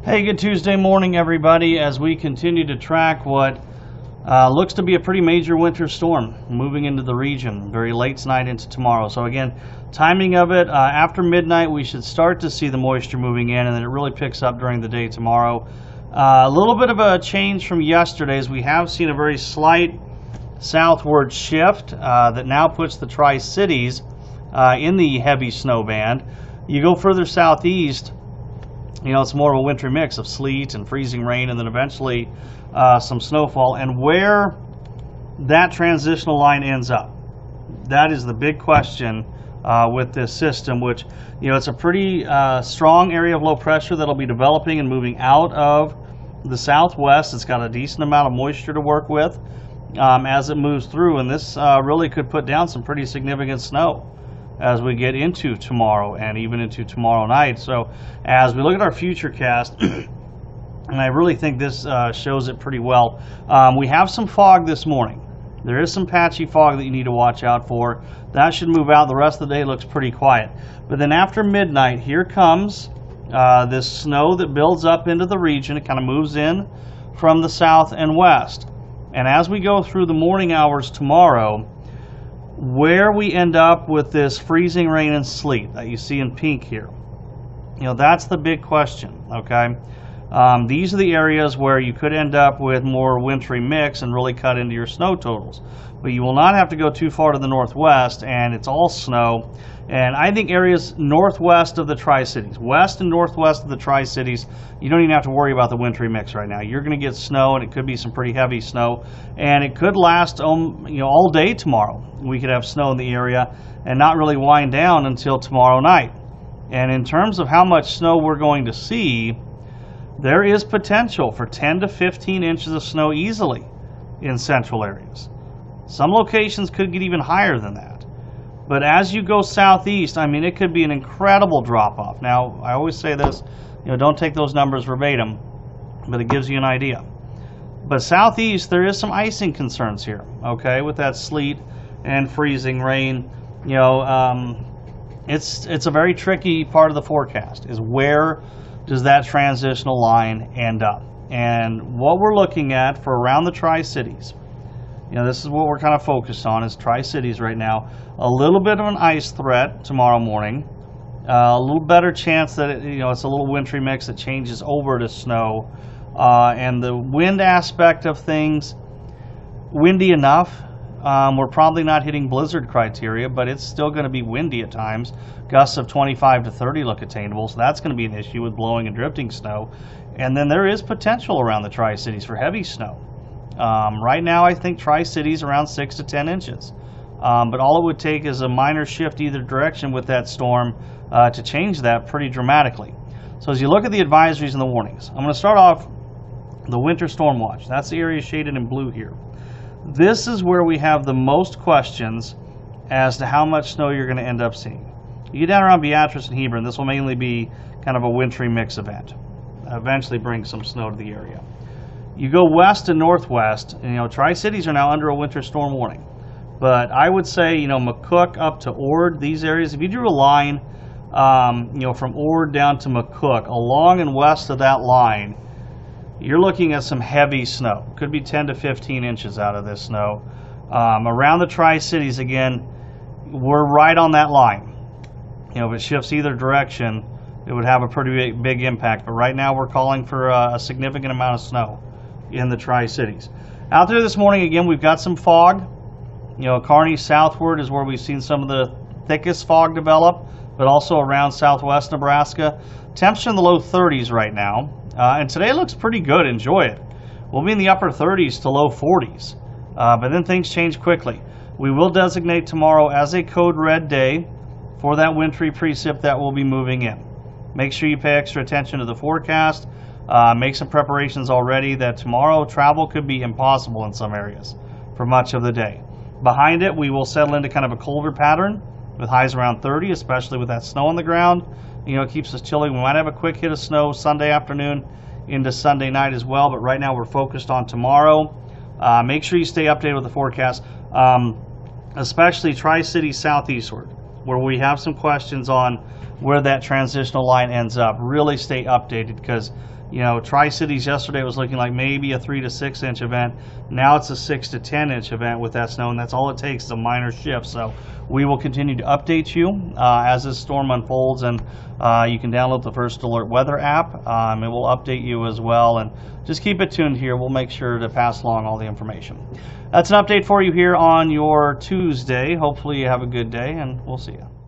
Hey, good Tuesday morning, everybody, as we continue to track what looks to be a pretty major winter storm moving into the region very late tonight into tomorrow. So again, timing of it, after midnight, we should start to see the moisture moving in, and then it really picks up during the day tomorrow. A little bit of a change from yesterday's. We have seen a very slight southward shift that now puts the Tri-Cities in the heavy snow band. You go further southeast, you know, it's more of a wintry mix of sleet and freezing rain, and then eventually some snowfall. And where that transitional line ends up, that is the big question with this system, which, you know, it's a pretty strong area of low pressure that'll be developing and moving out of the southwest. It's got a decent amount of moisture to work with as it moves through, and this really could put down some pretty significant snow as we get into tomorrow and even into tomorrow night. So as we look at our Futurecast, and I really think this shows it pretty well, we have some fog this morning. There is some patchy fog that you need to watch out for. That should move out. The rest of the day looks pretty quiet. But then after midnight, here comes this snow that builds up into the region. It kind of moves in from the south and west. And as we go through the morning hours tomorrow, where we end up with this freezing rain and sleet that you see in pink here, you know, that's the big question, okay? These are the areas where you could end up with more wintry mix and really cut into your snow totals. But you will not have to go too far to the northwest, and it's all snow. And I think areas northwest of the Tri-Cities, west and northwest of the Tri-Cities, you don't even have to worry about the wintry mix right now. You're going to get snow, and it could be some pretty heavy snow, and it could last you know, all day tomorrow. We could have snow in the area and not really wind down until tomorrow night. And in terms of how much snow we're going to see, there is potential for 10 to 15 inches of snow easily in central areas. Some locations could get even higher than that. But as you go southeast, I mean, it could be an incredible drop-off. Now, I always say this, you know, don't take those numbers verbatim, but it gives you an idea. But southeast, there is some icing concerns here, okay, with that sleet and freezing rain. You know, it's a very tricky part of the forecast, is where does that transitional line end up? And what we're looking at for around the Tri-Cities, you know, this is what we're kind of focused on, is Tri-Cities right now. A little bit of an ice threat tomorrow morning. A little better chance that it's a little wintry mix that changes over to snow. And the wind aspect of things, windy enough. We're probably not hitting blizzard criteria, but it's still going to be windy at times. Gusts of 25 to 30 look attainable, so that's going to be an issue with blowing and drifting snow. And then there is potential around the Tri-Cities for heavy snow. Right now, I think Tri-Cities around 6 to 10 inches. But all it would take is a minor shift either direction with that storm to change that pretty dramatically. So as you look at the advisories and the warnings, I'm going to start off the winter storm watch. That's the area shaded in blue here. This is where we have the most questions as to how much snow you're going to end up seeing. You get down around Beatrice and Hebron, this will mainly be kind of a wintry mix event. Eventually bring some snow to the area. You go west and northwest, and, you know, Tri-Cities are now under a winter storm warning. But I would say, you know, McCook up to Ord, these areas, if you drew a line, you know, from Ord down to McCook, along and west of that line, you're looking at some heavy snow. Could be 10 to 15 inches out of this snow. Around the Tri-Cities, again, we're right on that line. You know, if it shifts either direction, it would have a pretty big impact. But right now, we're calling for a significant amount of snow in the Tri-Cities. Out there this morning, again, we've got some fog. You know, Kearney southward is where we've seen some of the thickest fog develop, but also around southwest Nebraska. Temps are in the low 30s right now. And today looks pretty good. Enjoy it. We'll be in the upper 30s to low 40s. But then things change quickly. We will designate tomorrow as a code red day for that wintry precip that will be moving in. Make sure you pay extra attention to the forecast. Make some preparations already that tomorrow travel could be impossible in some areas for much of the day. Behind it, we will settle into kind of a colder pattern with highs around 30, especially with that snow on the ground. You know, it keeps us chilly. We might have a quick hit of snow Sunday afternoon into Sunday night as well, but right now we're focused on tomorrow. Make sure you stay updated with the forecast, especially Tri-Cities southeastward, where we have some questions on where that transitional line ends up. Really stay updated, because You know, Tri-Cities yesterday was looking like maybe a 3 to 6 inch event. Now it's a 6 to 10 inch event with that snow, and that's all it takes is a minor shift. So we will continue to update you as this storm unfolds, and you can download the First Alert Weather app. It will update you as well, and just keep it tuned here. We'll make sure to pass along all the information. That's an update for you here on your Tuesday. Hopefully you have a good day, and we'll see you.